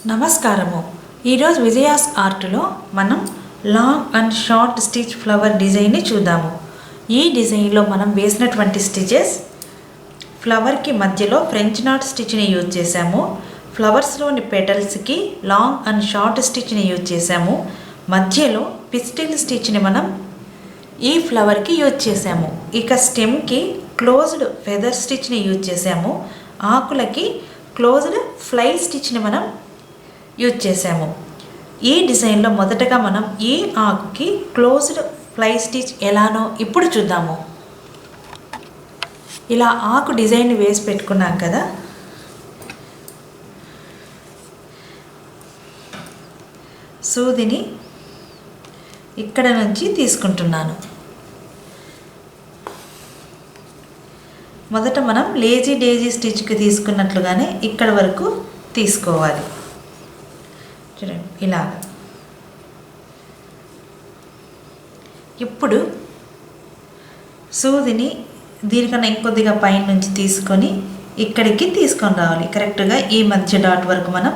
నమస్కారము. ఈరోజు విజయాస్ ఆర్ట్లో మనం long and short stitch flower డిజైన్ని చూద్దాము. ఈ డిజైన్లో మనం వేసినటువంటి స్టిచెస్ ఫ్లవర్కి మధ్యలో ఫ్రెంచ్ నాట్ స్టిచ్ని యూజ్ చేసాము. ఫ్లవర్స్లోని పెటల్స్కి లాంగ్ అండ్ షార్ట్ స్టిచ్ని యూజ్ చేసాము. మధ్యలో పిస్టిల్ స్టిచ్ని మనం ఈ ఫ్లవర్కి యూజ్ చేసాము. ఇక స్టెమ్కి క్లోజ్డ్ ఫెదర్ స్టిచ్ని యూజ్ చేసాము. ఆకులకి క్లోజ్డ్ ఫ్లై స్టిచ్ని మనం యూజ్ చేసాము. ఈ డిజైన్లో మొదటగా మనం ఈ ఆకుకి క్లోజ్డ్ ఫ్లై స్టిచ్ ఎలానో ఇప్పుడు చూద్దాము. ఇలా ఆకు డిజైన్ వేసి పెట్టుకున్నాం కదా, సూదిని ఇక్కడ నుంచి తీసుకుంటున్నాను. మొదట మనం లేజీ డేజీ స్టిచ్కి తీసుకున్నట్లుగానే ఇక్కడ వరకు తీసుకోవాలి. చూడండి ఇలాగ. ఇప్పుడు సూదిని దీనికన్నా ఇంకొద్దిగా పైన నుంచి తీసుకొని ఇక్కడికి తీసుకొని రావాలి. కరెక్ట్గా ఈ మధ్య డాట్ వరకు మనం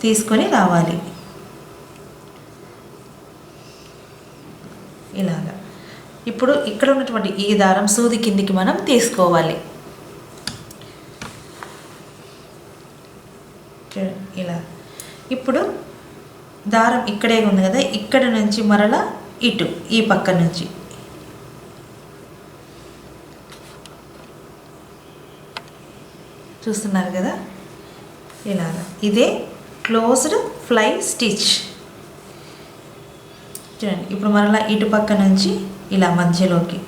తీసుకొని రావాలి. ఇలాగా. ఇప్పుడు ఇక్కడ ఉన్నటువంటి ఈ దారం సూది కిందికి మనం తీసుకోవాలి. ఇలా. ఇప్పుడు దారం ఇక్కడే ఉంది కదా, ఇక్కడ నుంచి మరలా ఇటు ఈ పక్క నుంచి చూస్తున్నారు కదా, ఇలాగా. ఇదే క్లోజ్డ్ ఫ్లై స్టిచ్. చూడండి. ఇప్పుడు మరలా ఇటు పక్క నుంచి ఇలా మధ్యలోకి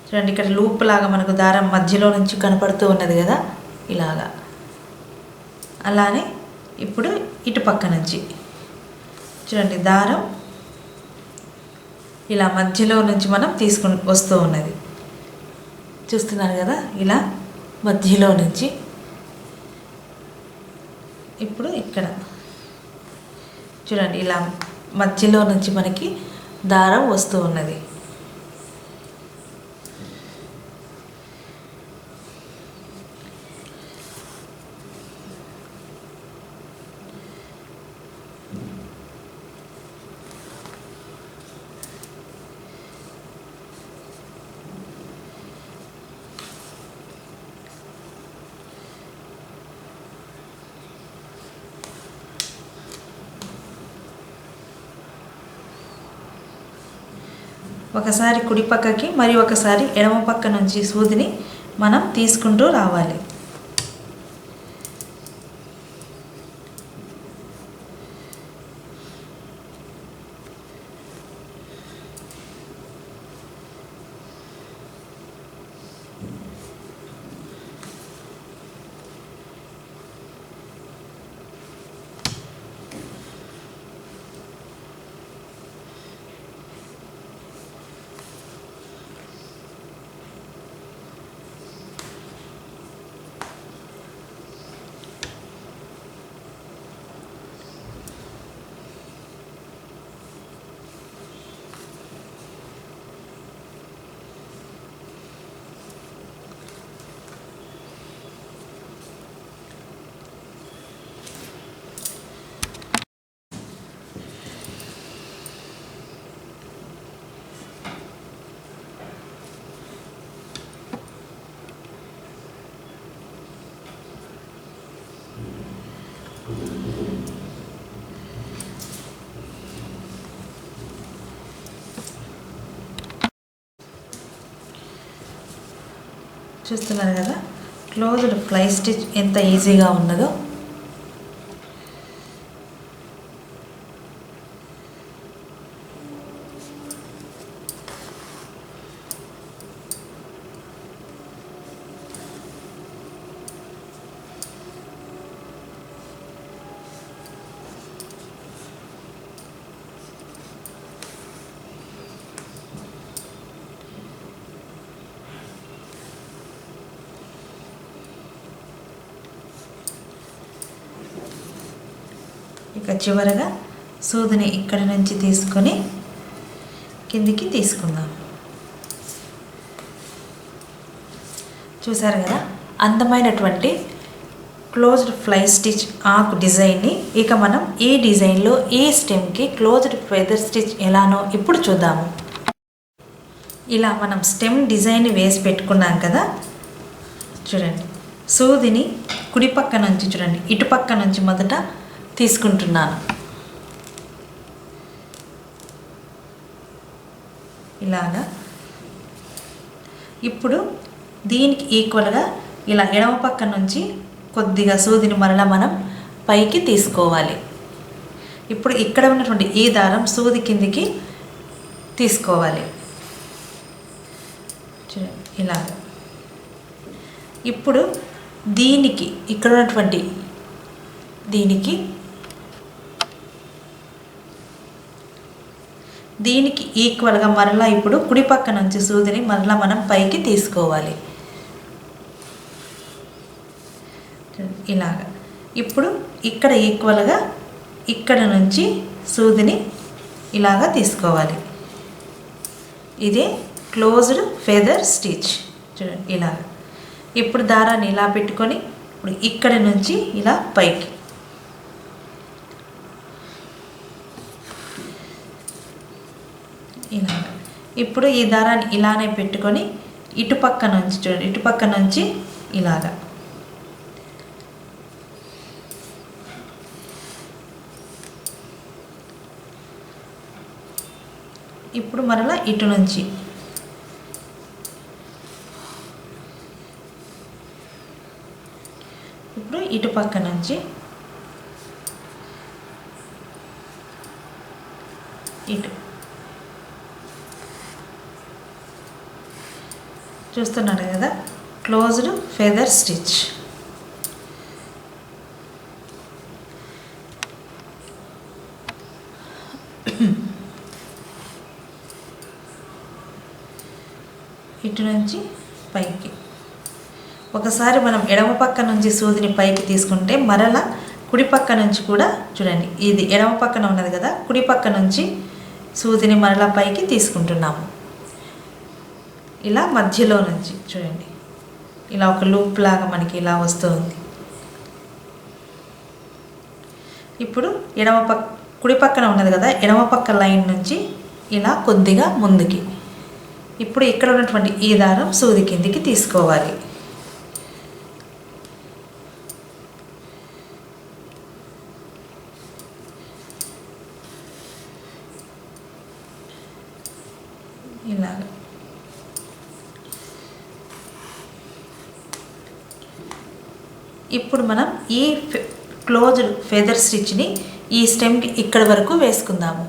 చూడండి. ఇక్కడ లూప్ లాగా మనకు దారం మధ్యలో నుంచి కనపడుతూ ఉన్నది కదా, ఇలాగా. అలానే ఇప్పుడు ఇటు పక్క నుంచి చూడండి, దారం ఇలా మధ్యలో నుంచి మనం తీసుకుని వస్తూ ఉన్నది. చూస్తున్నారు కదా, ఇలా మధ్యలో నుంచి. ఇప్పుడు ఇక్కడ చూడండి, ఇలా మధ్యలో నుంచి మనకి దారం వస్తూ ఉన్నది. ఒకసారి కుడి పక్కకి మరి ఒకసారి ఎడమ పక్క నుంచి సూదిని మనం తీసుకుంటూ రావాలి. చూస్తున్నారు కదా, క్లోజ్డ్ ఫ్లై స్టిచ్ ఎంత ఈజీగా ఉన్నదో. ఇక చివరగా సూదిని ఇక్కడి నుంచి తీసుకొని కిందికి తీసుకుందాం. చూసారు కదా, అందమైనటువంటి క్లోజ్డ్ ఫ్లై స్టిచ్ ఆకు డిజైన్ని ఇక మనం ఈ డిజైన్లో ఈ స్టెమ్కి క్లోజ్డ్ ఫెదర్ స్టిచ్ ఎలానో ఇప్పుడు చూద్దాము. ఇలా మనం స్టెమ్ డిజైన్ వేసి పెట్టుకున్నాం కదా, చూడండి సూదిని కుడి పక్క నుంచి చూడండి ఇటుపక్క నుంచి మొదట తీసుకుంటున్నాను. ఇలాగా ఇప్పుడు దీనికి ఈక్వల్గా ఇలా ఎడమ పక్క నుంచి కొద్దిగా సూదిని మరలా మనం పైకి తీసుకోవాలి. ఇప్పుడు ఇక్కడ ఉన్నటువంటి ఈ దారం సూది కిందికి తీసుకోవాలి. ఇలాగా ఇప్పుడు దీనికి ఇక్కడ ఉన్నటువంటి దీనికి ఈక్వల్గా మరలా ఇప్పుడు కుడి పక్క నుంచి సూదిని మరలా మనం పైకి తీసుకోవాలి. ఇలాగా ఇప్పుడు ఇక్కడ ఈక్వల్గా ఇక్కడ నుంచి సూదిని ఇలాగా తీసుకోవాలి. ఇదే క్లోజ్డ్ ఫెదర్ స్టిచ్. చూడండి ఇలాగా ఇప్పుడు దారాన్ని ఇలా పెట్టుకొని ఇప్పుడు ఇక్కడ నుంచి ఇలా పైకి ఇలాగ ఇప్పుడు ఈ దారాన్ని ఇలానే పెట్టుకొని ఇటుపక్క నుంచి చూడండి ఇటుపక్క నుంచి ఇలాగా ఇప్పుడు మరలా ఇటు నుంచి ఇప్పుడు ఇటుపక్క నుంచి ఇటు చూస్తున్నారు కదా క్లోజ్డ్ ఫెదర్ స్టిచ్. ఇటు నుంచి పైకి ఒకసారి మనం ఎడమ పక్క నుంచి సూదిని పైకి తీసుకుంటే మరలా కుడి పక్క నుంచి కూడా చూడండి ఇది ఎడమ పక్కన ఉన్నది కదా, కుడి పక్క నుంచి సూదిని మరలా పైకి తీసుకుంటున్నాము. ఇలా మధ్యలో నుంచి చూడండి ఇలా ఒక లూప్ లాగా మనకి ఇలా వస్తుంది. ఇప్పుడు కుడి పక్కన ఉన్నది కదా, ఎడమ పక్క లైన్ నుంచి ఇలా కొద్దిగా ముందుకి ఇప్పుడు ఇక్కడ ఉన్నటువంటి ఈ దారం సూది కిందికి తీసుకోవాలి. ఇలాగ ఇప్పుడు మనం ఈ క్లోజ్డ్ ఫెదర్ స్టిచ్ని ఈ స్టెమ్కి ఇక్కడ వరకు వేసుకుందాము.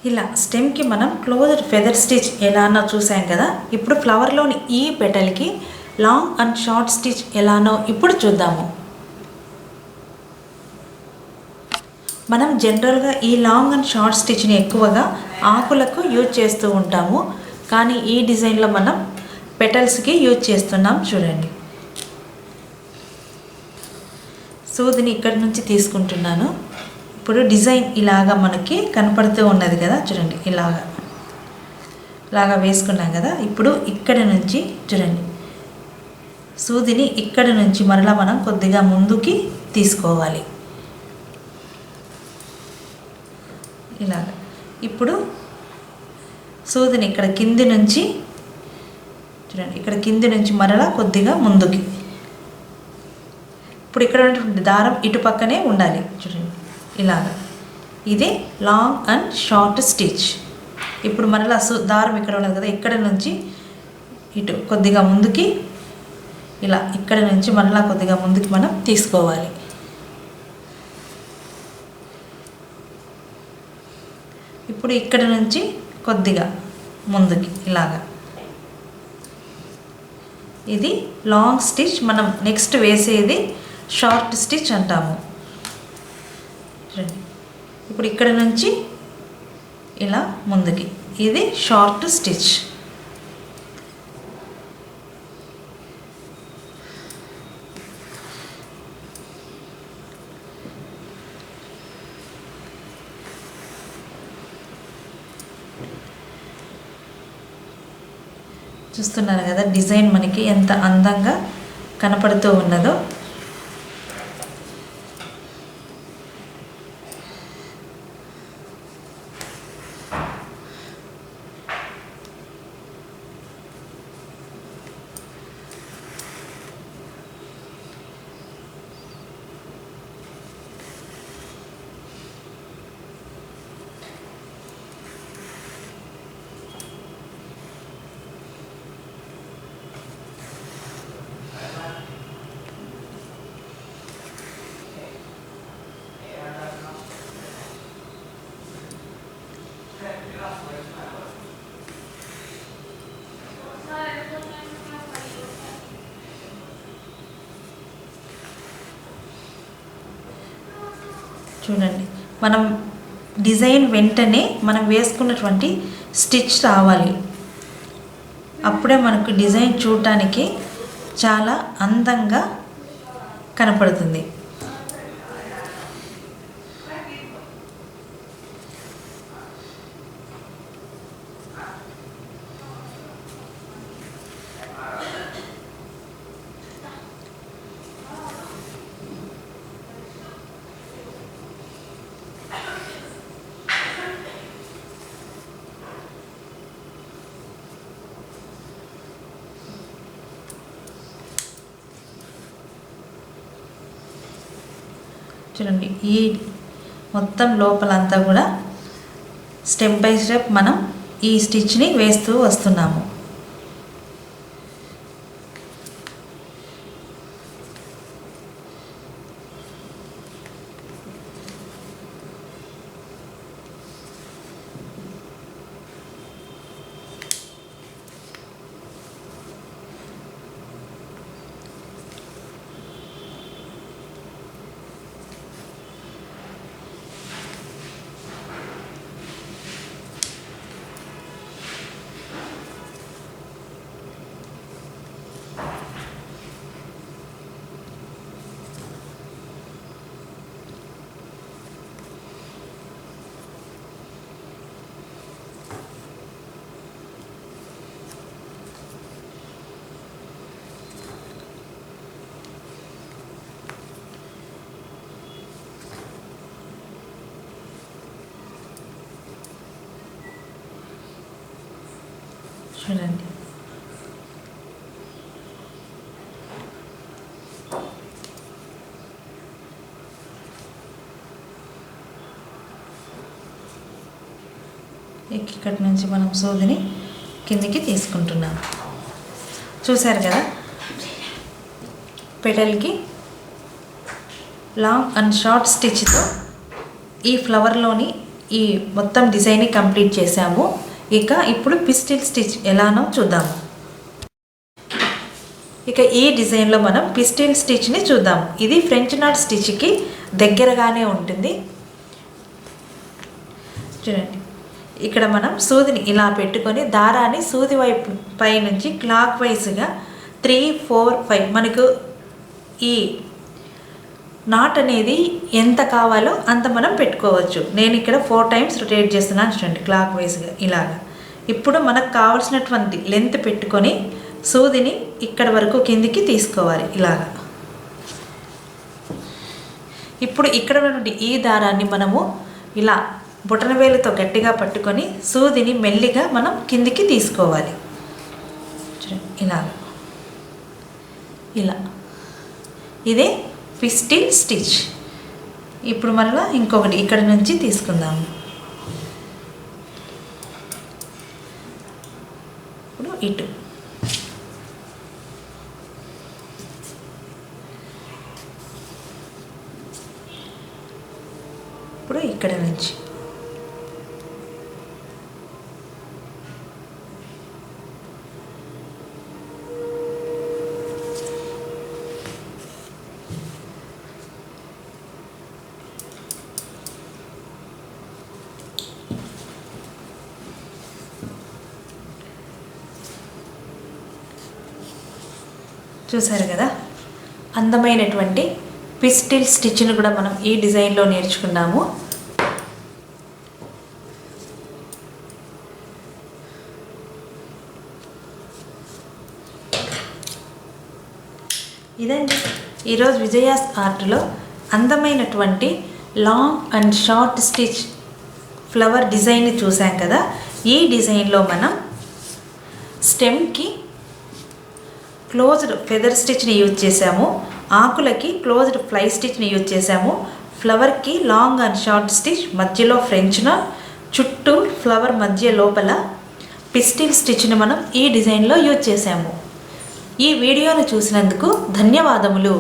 ఇలా స్టెమ్కి మనం క్లోజ్డ్ ఫెదర్ స్టిచ్ ఎలానో చూసాం కదా, ఇప్పుడు ఫ్లవర్లోని ఈ పెటల్కి లాంగ్ అండ్ షార్ట్ స్టిచ్ ఎలానో ఇప్పుడు చూద్దాము. మనం జనరల్గా ఈ లాంగ్ అండ్ షార్ట్ స్టిచ్ని ఎక్కువగా ఆకులకు యూజ్ చేస్తూ ఉంటాము, కానీ ఈ డిజైన్లో మనం పెటల్స్కి యూజ్ చేస్తున్నాం. చూడండి సూదిని ఇక్కడి నుంచి తీసుకుంటున్నాను. ఇప్పుడు డిజైన్ ఇలాగా మనకి కనపడుతూ ఉన్నది కదా, చూడండి ఇలాగా లాగా వేసుకున్నాం కదా. ఇప్పుడు ఇక్కడ నుంచి చూడండి, సూదిని ఇక్కడ నుంచి మరలా మనం కొద్దిగా ముందుకి తీసుకోవాలి ఇలాగ. ఇప్పుడు సూదిని ఇక్కడ కింది నుంచి చూడండి, ఇక్కడ కింది నుంచి మరలా కొద్దిగా ముందుకి. ఇప్పుడు ఇక్కడ ఉన్నటువంటి దారం ఇటు పక్కనే ఉండాలి చూడండి ఇలాగ. ఇది లాంగ్ అండ్ షార్ట్ స్టిచ్. ఇప్పుడు మరలా దారం ఇక్కడ ఉన్నది కదా, ఇక్కడ నుంచి ఇటు కొద్దిగా ముందుకి ఇలా, ఇక్కడ నుంచి మరలా కొద్దిగా ముందుకి మనం తీసుకోవాలి. ఇప్పుడు ఇక్కడ నుంచి కొద్దిగా ముందుకి ఇలాగా. ఇది లాంగ్ స్టిచ్. మనం నెక్స్ట్ వేసేది షార్ట్ స్టిచ్ అంటాము. చూడండి, ఇప్పుడు ఇక్కడ నుంచి ఇలా ముందుకి, ఇది షార్ట్ స్టిచ్. చూస్తున్నారు కదా డిజైన్ మనకి ఎంత అందంగా కనపడుతూ ఉన్నదో. చూడండి, మనం డిజైన్ వెంటనే మనం వేసుకున్నటువంటి స్టిచ్ రావాలి. అప్పుడే మనకు డిజైన్ చూడటానికి చాలా అందంగా కనపడుతుంది. చూడండి, ఈ మొత్తం లోపలంతా కూడా స్టెప్ బై స్టెప్ మనం ఈ స్టిచ్ని వేస్తూ వస్తున్నాము. చూడండి, ఇక్కడి నుంచి మనం సూదిని కిందికి తీసుకుంటున్నాం. చూశారు కదా, పెటల్కి లాంగ్ అండ్ షార్ట్ స్టిచ్తో ఈ ఫ్లవర్లోని ఈ మొత్తం డిజైన్ని కంప్లీట్ చేసాము. ఇక ఇప్పుడు పిస్టిల్ స్టిచ్ ఎలానో చూద్దాము. ఇక ఈ డిజైన్లో మనం పిస్టిల్ స్టిచ్ని చూద్దాము. ఇది ఫ్రెంచ్ నాట్ స్టిచ్కి దగ్గరగానే ఉంటుంది. చూడండి, ఇక్కడ మనం సూదిని ఇలా పెట్టుకొని దారాన్ని సూది వైపు పై నుంచి క్లాక్ వైజ్గా 3, 4, 5 మనకు ఈ నాట్ అనేది ఎంత కావాలో అంత మనం పెట్టుకోవచ్చు. నేను ఇక్కడ 4 టైమ్స్ రొటేట్ చేస్తున్నాను చూడండి, క్లాక్ వైజ్గా ఇలాగా. ఇప్పుడు మనకు కావాల్సినటువంటి లెంత్ పెట్టుకొని సూదిని ఇక్కడ వరకు కిందికి తీసుకోవాలి ఇలాగా. ఇప్పుడు ఇక్కడ నుండి ఈ దారాన్ని మనము ఇలా బొటనవేలుతో గట్టిగా పట్టుకొని సూదిని మెల్లిగా మనం కిందికి తీసుకోవాలి. ఇలా ఇదే పిస్టిల్ స్టిచ్. ఇప్పుడు మళ్ళీ ఇంకొకటి ఇక్కడ నుంచి తీసుకుందాము. ఇప్పుడు ఇటు ఇప్పుడు ఇక్కడ నుంచి చూసారు కదా, అందమైనటువంటి పిస్టిల్ స్టిచ్ని కూడా మనం ఈ డిజైన్లో నేర్చుకున్నాము. ఇదండి ఈరోజు విజయాస్ ఆర్ట్లో అందమైనటువంటి long and short stitch flower డిజైన్ని చూసాం కదా. ఈ డిజైన్లో మనం స్టెమ్కి క్లోజ్డ్ ఫెదర్ స్టిచ్ని యూజ్ చేసాము, ఆకులకి క్లోజ్డ్ ఫ్లై స్టిచ్ని యూజ్ చేసాము, ఫ్లవర్కి లాంగ్ అండ్ షార్ట్ స్టిచ్, మధ్యలో ఫ్రెంచ్ నాట్, చుట్టూ ఫ్లవర్ మధ్య లోపల పిస్టిల్ స్టిచ్ని మనం ఈ డిజైన్లో యూజ్ చేసాము. ఈ వీడియోను చూసినందుకు ధన్యవాదములు.